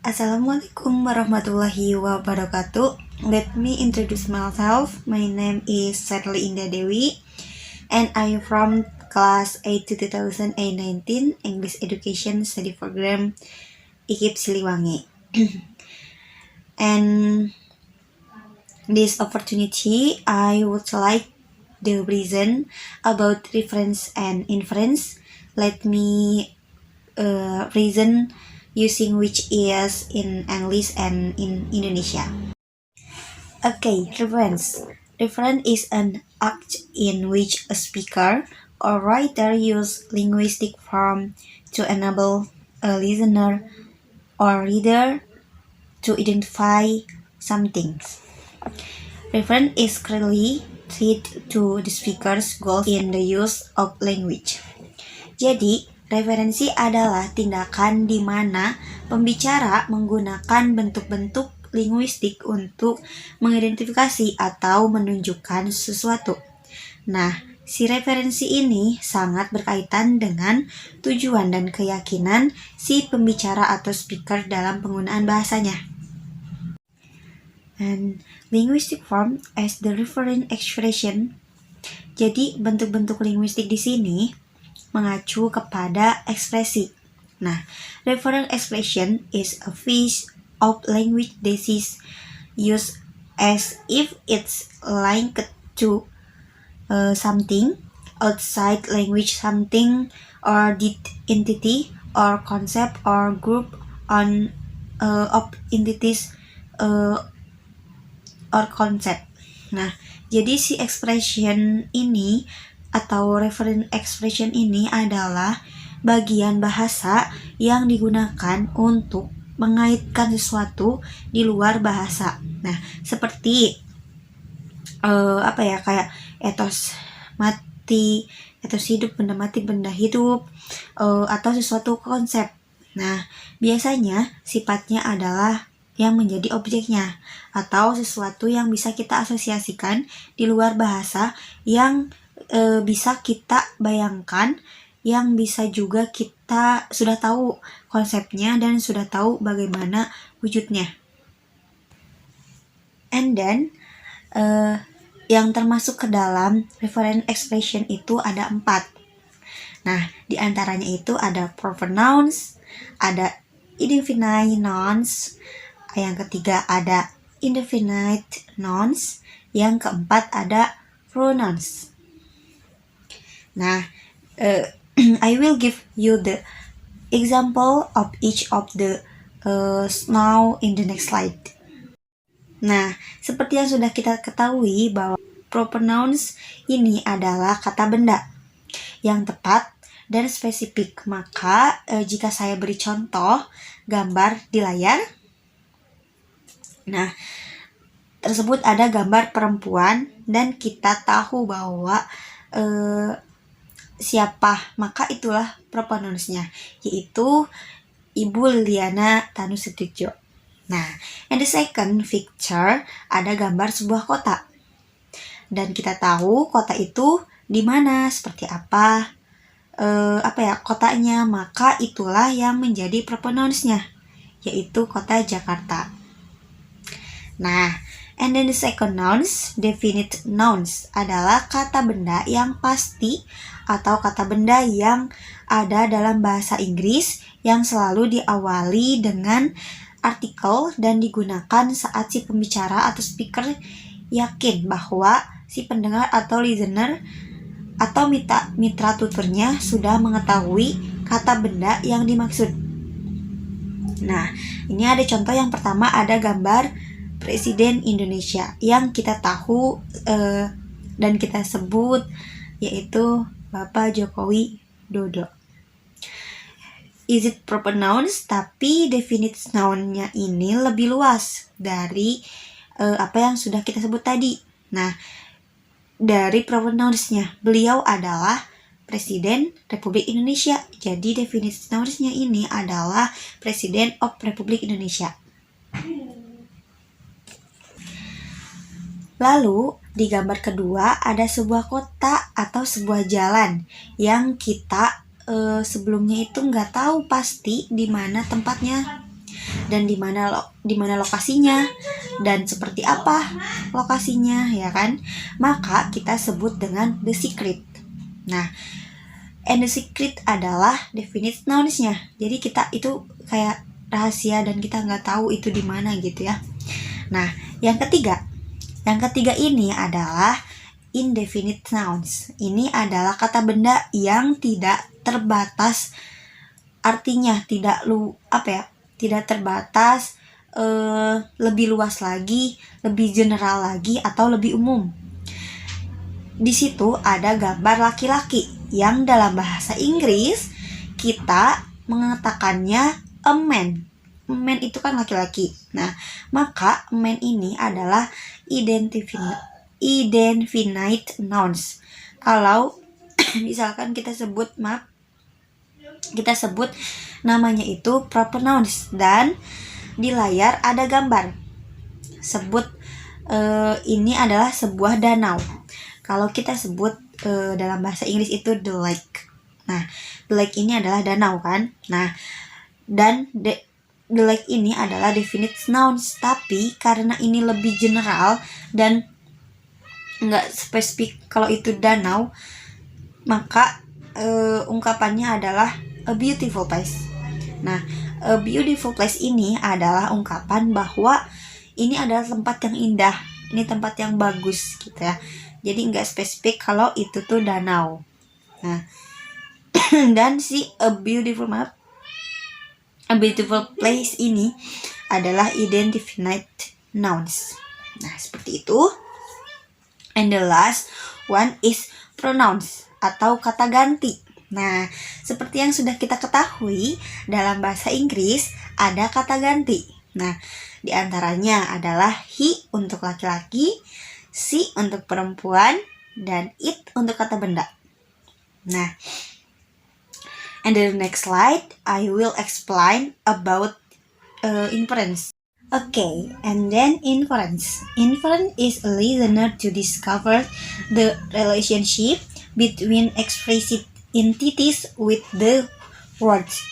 Assalamualaikum warahmatullahi wabarakatuh. Let me introduce myself. My name is Sherly Indah Dewi and I am from class 8 to 2019 English Education Study Program IKIP Siliwangi. And this opportunity, I would like the reason about reference and inference. Let me reason using which is in English and in Indonesia. Okay, reference. Reference is an act in which a speaker or writer use linguistic form to enable a listener or reader to identify something. Reference is clearly tied to the speaker's goals in the use of language. Jadi, referensi adalah tindakan di mana pembicara menggunakan bentuk-bentuk linguistik untuk mengidentifikasi atau menunjukkan sesuatu. Nah, si referensi ini sangat berkaitan dengan tujuan dan keyakinan si pembicara atau speaker dalam penggunaan bahasanya. And linguistic form as the referent expression. Jadi, bentuk-bentuk linguistik di sini mengacu kepada ekspresi. Nah, referent expression is a piece of language that is used as if it's linked to something outside language, something or the entity or concept or group of entities or concept. Nah, jadi si expression ini atau referent expression ini adalah bagian bahasa yang digunakan untuk mengaitkan sesuatu di luar bahasa. Nah, seperti kayak etos mati, etos hidup, benda mati, benda hidup, atau sesuatu konsep. Nah, biasanya sifatnya adalah yang menjadi objeknya atau sesuatu yang bisa kita asosiasikan di luar bahasa yang bisa kita bayangkan, yang bisa juga kita sudah tahu konsepnya dan sudah tahu bagaimana wujudnya. And then yang termasuk ke dalam referent expression itu ada 4. Nah, di antaranya itu ada proper nouns, ada indefinite nouns, yang ketiga ada indefinite nouns, yang keempat ada pronouns. Nah, I will give you the example of each of the now in the next slide. Nah, seperti yang sudah kita ketahui bahwa proper nouns ini adalah kata benda yang tepat dan spesifik. Maka jika saya beri contoh gambar di layar, nah tersebut ada gambar perempuan dan kita tahu bahwa siapa, maka itulah proper nouns-nya, yaitu Ibu Liliana Tanusudibjo. Nah, and the second picture ada gambar sebuah kota. Dan kita tahu kota itu di mana, seperti apa, kotanya, maka itulah yang menjadi proper nouns-nya, yaitu kota Jakarta. Nah, and then the second nouns, definite nouns, adalah kata benda yang pasti atau kata benda yang ada dalam bahasa Inggris yang selalu diawali dengan artikel dan digunakan saat si pembicara atau speaker yakin bahwa si pendengar atau listener atau mitra tuturnya sudah mengetahui kata benda yang dimaksud. Nah, ini ada contoh yang pertama, ada gambar Presiden Indonesia yang kita tahu dan kita sebut yaitu Bapak Jokowi Dodo. Is it proper nouns? Tapi definite noun-nya ini lebih luas dari apa yang sudah kita sebut tadi. Nah, dari proper nouns-nya, beliau adalah Presiden Republik Indonesia. Jadi definite nouns-nya ini adalah Presiden of Republik Indonesia. Lalu, di gambar kedua ada sebuah kota atau sebuah jalan yang kita sebelumnya itu nggak tahu pasti di mana tempatnya. dan di mana lokasinya dan seperti apa lokasinya, ya kan? Maka kita sebut dengan the secret. Nah, and the secret adalah definite nouns-nya. Jadi kita itu kayak rahasia dan kita nggak tahu itu di mana gitu ya. Nah, yang ketiga ini adalah indefinite nouns. Ini adalah kata benda yang tidak terbatas artinya, tidak terbatas, lebih luas lagi, lebih general lagi, atau lebih umum. Di situ ada gambar laki-laki yang dalam bahasa Inggris kita mengatakannya a man. Man itu kan laki-laki. Nah, maka man ini adalah indefinite nouns. Kalau misalkan kita sebut namanya itu proper nouns dan di layar ada gambar. Ini adalah sebuah danau. Kalau kita sebut dalam bahasa Inggris itu the lake. Nah, the lake ini adalah danau kan. Nah, dan the lake ini adalah definite nouns, tapi karena ini lebih general dan nggak spesifik kalau itu danau, maka ungkapannya adalah a beautiful place. Nah, a beautiful place ini adalah ungkapan bahwa ini adalah tempat yang indah, ini tempat yang bagus gitu ya. Jadi nggak spesifik kalau itu tuh danau. Nah, dan si a beautiful place ini adalah indefinite nouns. Nah, seperti itu. And the last one is pronouns atau kata ganti. Nah, seperti yang sudah kita ketahui, dalam bahasa Inggris ada kata ganti. Nah, di antaranya adalah he untuk laki-laki, she untuk perempuan, dan it untuk kata benda. Nah, and the next slide, I will explain about inference. Okay, and then inference. Inference is a listener to discover the relationship between explicit entities with the words.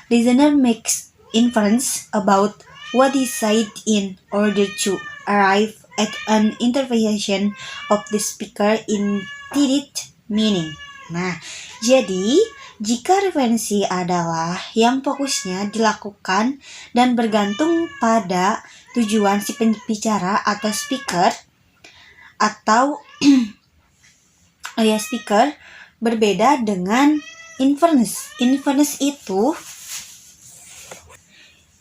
Listener makes inference about what is said in order to arrive at an interpretation of the speaker intended meaning. Nah, jadi jika referensi adalah yang fokusnya dilakukan dan bergantung pada tujuan si pembicara atau speaker speaker berbeda dengan inference. Inference itu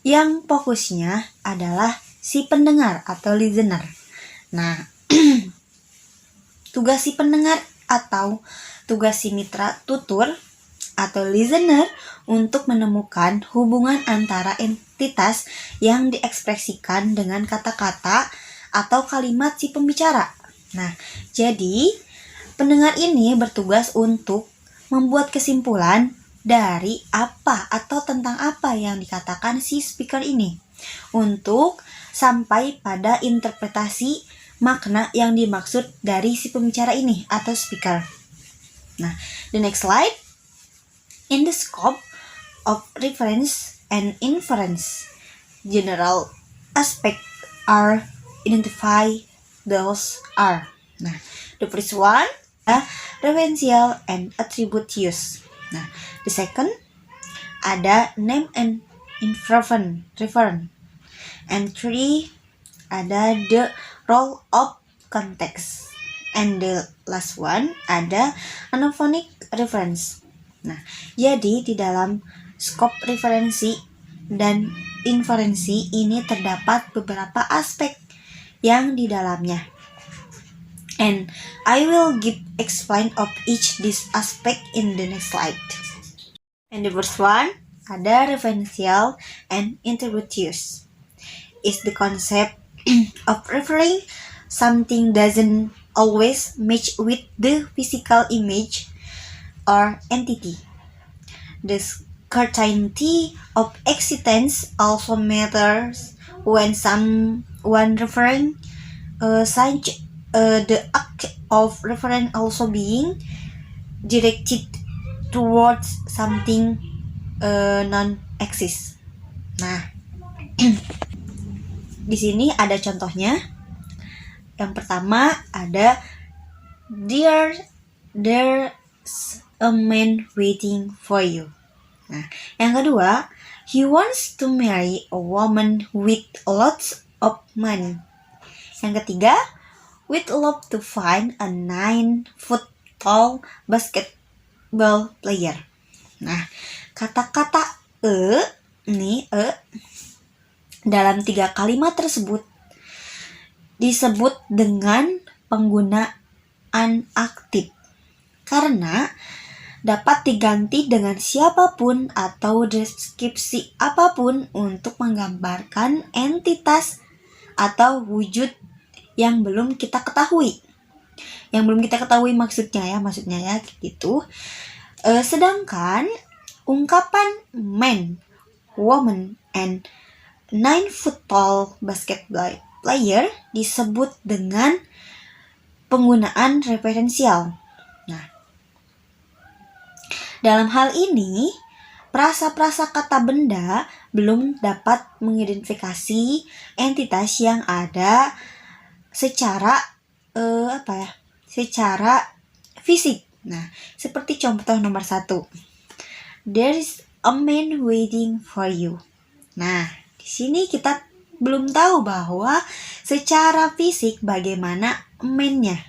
yang fokusnya adalah si pendengar atau listener. Nah, tugas si pendengar atau tugas si mitra tutur atau listener untuk menemukan hubungan antara entitas yang diekspresikan dengan kata-kata atau kalimat si pembicara. Nah, jadi pendengar ini bertugas untuk membuat kesimpulan dari apa atau tentang apa yang dikatakan si speaker ini untuk sampai pada interpretasi makna yang dimaksud dari si pembicara ini atau speaker. Nah, the next slide. In the scope of reference and inference, general aspects are identified. Those are. Nah, the first one, referential and attribute use. Nah, the second, ada name and reference. And three, ada the role of context. And the last one, ada anophonic reference. Nah, jadi di dalam skop referensi dan inferensi ini terdapat beberapa aspek yang di dalamnya. And I will explain of each this aspect in the next slide. And the first one, ada referential and interpretive. Is the concept of referring something doesn't always match with the physical image or entity. The certainty of existence also matters when someone referring such the act of reference also being directed towards something non-exist. Nah, Di sini ada contohnya. Yang pertama ada there's a man waiting for you. Nah, yang kedua, he wants to marry a woman with lots of money. Yang ketiga, we'd love to find a 9-foot tall basketball player. Nah, kata-kata dalam 3 kalimat tersebut disebut dengan penggunaan aktif karena dapat diganti dengan siapapun atau deskripsi apapun untuk menggambarkan entitas atau wujud yang belum kita ketahui. Yang belum kita ketahui maksudnya ya gitu. Sedangkan ungkapan man, woman, and 9-foot tall basketball player disebut dengan penggunaan referensial. Nah, dalam hal ini, prasa-prasa kata benda belum dapat mengidentifikasi entitas yang ada secara secara fisik. Nah, seperti contoh nomor 1. There's a man waiting for you. Nah, di sini kita belum tahu bahwa secara fisik bagaimana man-nya,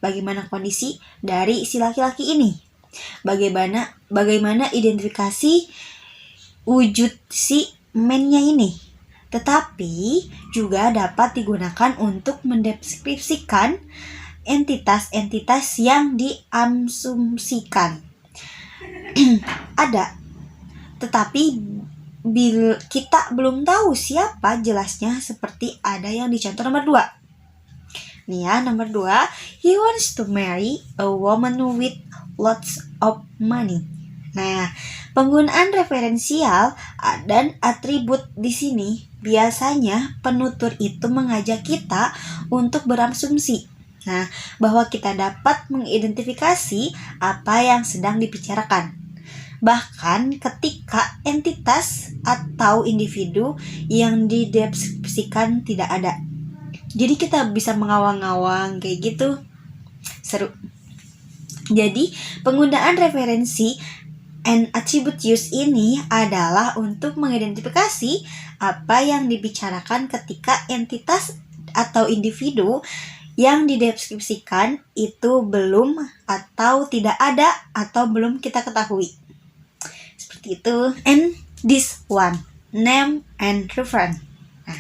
bagaimana kondisi dari si laki-laki ini, bagaimana identifikasi wujud si man-nya ini. Tetapi juga dapat digunakan untuk mendeskripsikan entitas-entitas yang diasumsikan. Ada, tetapi kita belum tahu siapa jelasnya, seperti ada yang di contoh nomor 2. Nih ya, nomor 2, he wants to marry a woman with lots of money. Nah, penggunaan referensial dan atribut di sini biasanya penutur itu mengajak kita untuk berasumsi. Nah, bahwa kita dapat mengidentifikasi apa yang sedang dibicarakan. Bahkan ketika entitas atau individu yang dideskripsikan tidak ada. Jadi kita bisa mengawang-awang kayak gitu. Seru. Jadi penggunaan referensi and attribute use ini adalah untuk mengidentifikasi apa yang dibicarakan ketika entitas atau individu yang dideskripsikan itu belum atau tidak ada atau belum kita ketahui. Seperti itu. And this one, name and reference. Nah,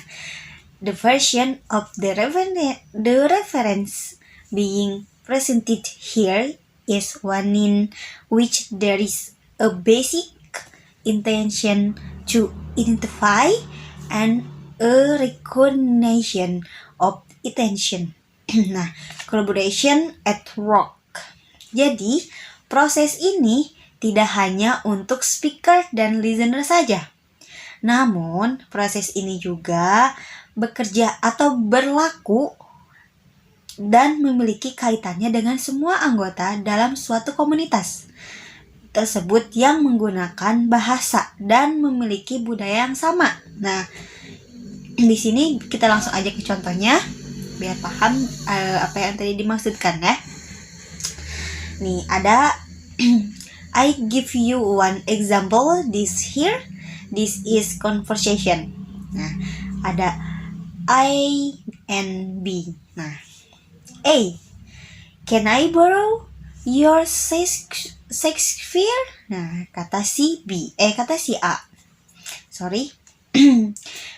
the version of the reference being presented here is one in which there is a basic intention to identify and a recognition of intention. Nah, collaboration at work. Jadi, proses ini tidak hanya untuk speaker dan listener saja. Namun, proses ini juga bekerja atau berlaku dan memiliki kaitannya dengan semua anggota dalam suatu komunitas tersebut yang menggunakan bahasa dan memiliki budaya yang sama. Nah, di sini kita langsung aja ke contohnya biar paham apa yang tadi dimaksudkan ya. Nih, ada I give you one example. This is conversation. Nah, ada I and B. Nah, A, can I borrow your Shakespeare? Nah, kata si A. Sorry.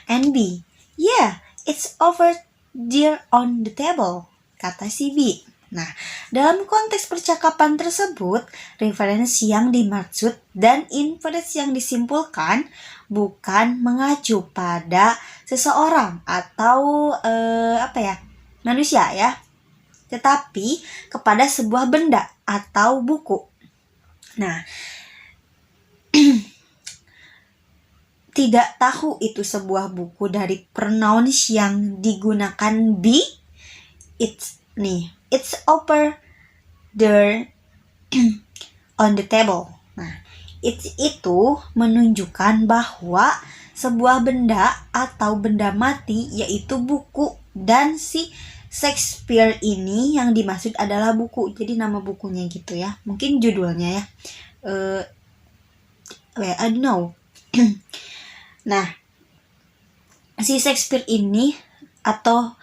And B, yeah, it's over there on the table. Kata si B. Nah, dalam konteks percakapan tersebut, referensi yang dimaksud dan inferensi yang disimpulkan bukan mengacu pada seseorang atau manusia ya, tetapi kepada sebuah benda atau buku. Nah, tidak tahu itu sebuah buku dari pronouns yang digunakan be, it's over there on the table. Nah, itu menunjukkan bahwa sebuah benda atau benda mati, yaitu buku. Dan si Shakespeare ini yang dimaksud adalah buku. Jadi nama bukunya gitu ya. Mungkin judulnya ya. I don't know. Nah, si Shakespeare ini atau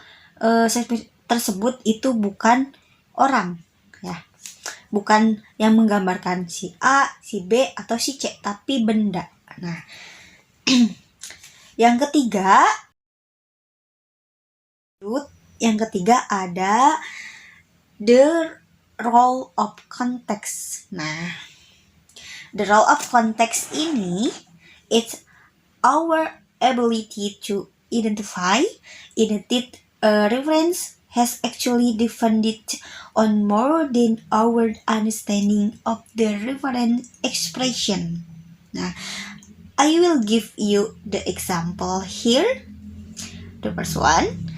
Shakespeare tersebut itu bukan orang ya. Bukan yang menggambarkan si A, si B, atau si C, tapi benda. Nah, yang ketiga ada the role of context. Nah, the role of context ini it's our ability to identify a reference has actually depended on more than our understanding of the reference expression. Nah, I will give you the example here. The first one,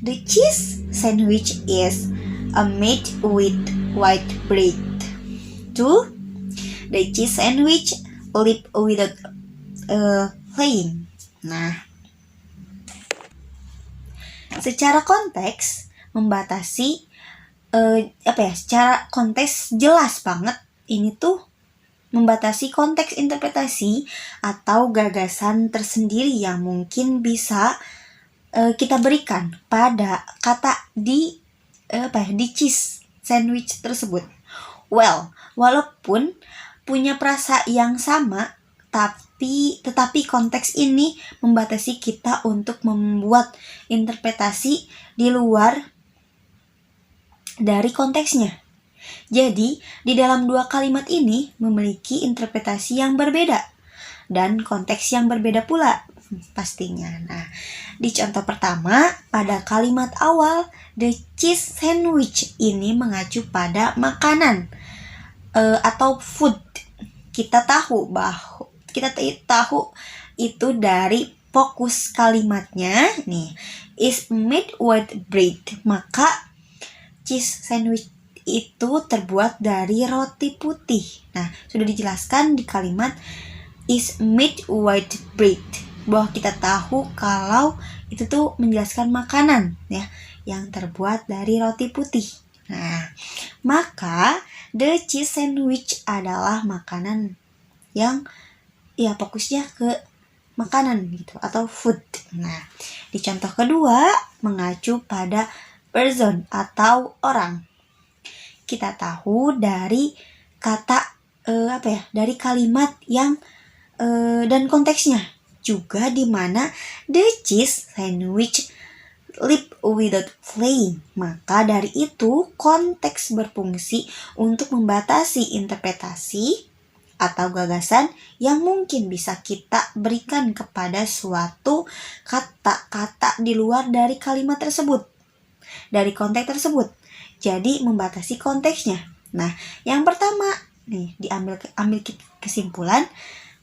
the cheese sandwich is made with white bread. 2. The cheese sandwich live without playing. Nah, secara konteks membatasi secara konteks jelas banget ini tuh membatasi konteks interpretasi atau gagasan tersendiri yang mungkin bisa kita berikan pada kata di cheese sandwich tersebut. Well, walaupun punya perasa yang sama, tetapi konteks ini membatasi kita untuk membuat interpretasi di luar dari konteksnya. Jadi, di dalam dua kalimat ini memiliki interpretasi yang berbeda dan konteks yang berbeda pula pastinya. Nah, di contoh pertama, pada kalimat awal, the cheese sandwich ini mengacu pada makanan atau food. Kita tahu itu dari fokus kalimatnya nih, is made with bread. Maka cheese sandwich itu terbuat dari roti putih. Nah, sudah dijelaskan di kalimat is made with bread bahwa kita tahu kalau itu tuh menjelaskan makanan ya yang terbuat dari roti putih. Nah, maka the cheese sandwich adalah makanan yang ya fokusnya ke makanan gitu atau food. Nah, di contoh kedua mengacu pada person atau orang. Kita tahu dari kata dari kalimat yang dan konteksnya juga di mana the cheese sandwich live without playing. Maka dari itu konteks berfungsi untuk membatasi interpretasi atau gagasan yang mungkin bisa kita berikan kepada suatu kata-kata di luar dari kalimat tersebut, dari konteks tersebut. Jadi membatasi konteksnya. Nah, yang pertama nih ambil kesimpulan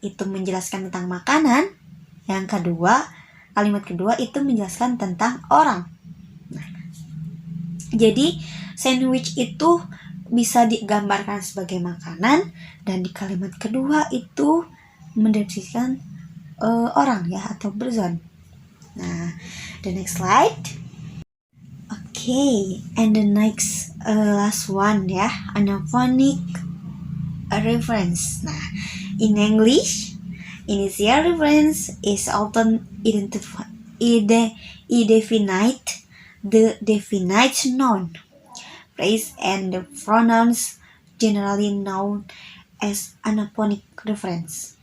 itu menjelaskan tentang makanan. Yang kedua, kalimat kedua itu menjelaskan tentang orang. Nah, jadi sandwich itu bisa digambarkan sebagai makanan dan di kalimat kedua itu mendeskripsikan orang ya atau person. Nah, the next slide. Okay, and the next last one ya, anaphonic reference. Nah, in English, initial reference is often indefinite, the definite noun, phrase, and the pronouns generally known as anaphonic reference.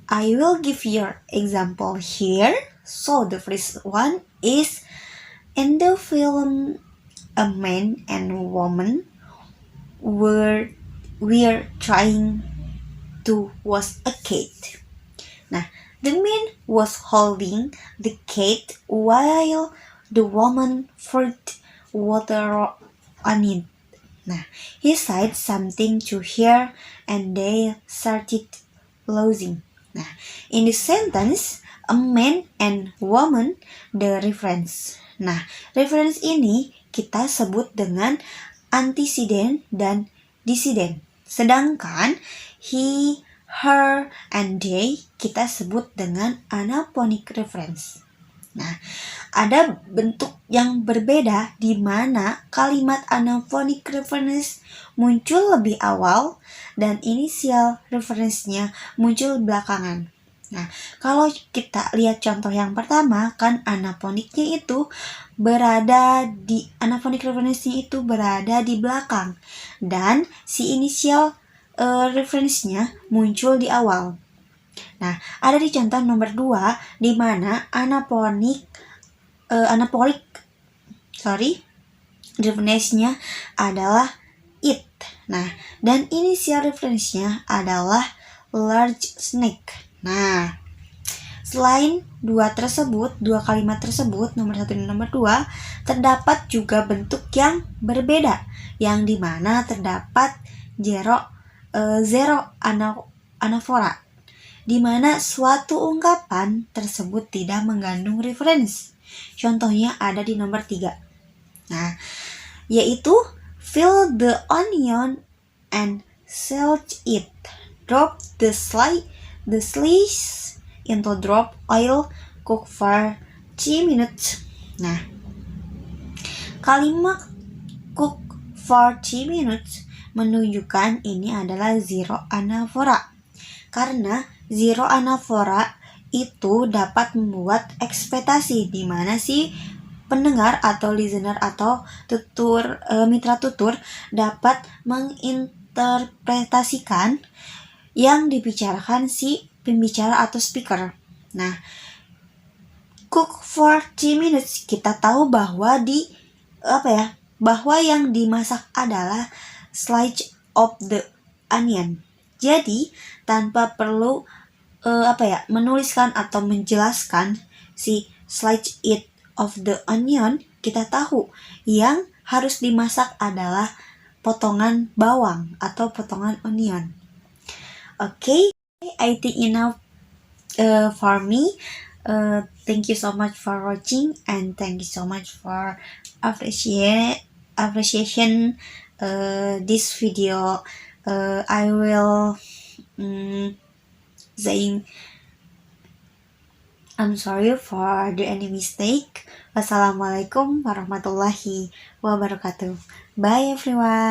I will give your example here. So the first one is in the film a man and woman were trying to wash a cat. Nah, the man was holding the cat while the woman poured water on it. Nah, he said something to her and they started losing. Nah, in the sentence, a man and woman, the reference. Nah, reference ini kita sebut dengan antecedent dan decedent. Sedangkan he her, and they kita sebut dengan anaphonic reference. Nah, ada bentuk yang berbeda di mana kalimat anaphonic reference muncul lebih awal dan initial reference-nya muncul belakangan. Nah, kalau kita lihat contoh yang pertama, kan anaphonicnya itu anaphonic reference-nya itu berada di belakang dan si initial reference-nya muncul di awal. Nah, ada di contoh nomor 2 di mana anaphonik reference-nya adalah it. Nah, dan initial reference-nya adalah large snake. Nah, selain dua kalimat tersebut, nomor 1 dan nomor 2, terdapat juga bentuk yang berbeda, yang dimana terdapat zero anafora, di mana suatu ungkapan tersebut tidak mengandung reference. Contohnya ada di nomor 3. Nah, yaitu fill the onion and salt it. Drop the slice into drop oil, cook for 3 minutes. Nah, kalimat cook for 3 minutes menunjukkan ini adalah zero anafora. Karena zero anafora itu dapat membuat ekspektasi di mana si pendengar atau listener atau mitra tutur dapat menginterpretasikan yang dibicarakan si pembicara atau speaker. Nah, cook for 3 minutes kita tahu bahwa bahwa yang dimasak adalah slice of the onion. Jadi, tanpa perlu menuliskan atau menjelaskan si slice it of the onion, kita tahu yang harus dimasak adalah potongan bawang atau potongan onion. Okay, I think enough for me. Thank you so much for watching, and thank you so much for appreciation this video. I will saying I'm sorry for the any mistake. Wassalamualaikum warahmatullahi wabarakatuh. Bye everyone.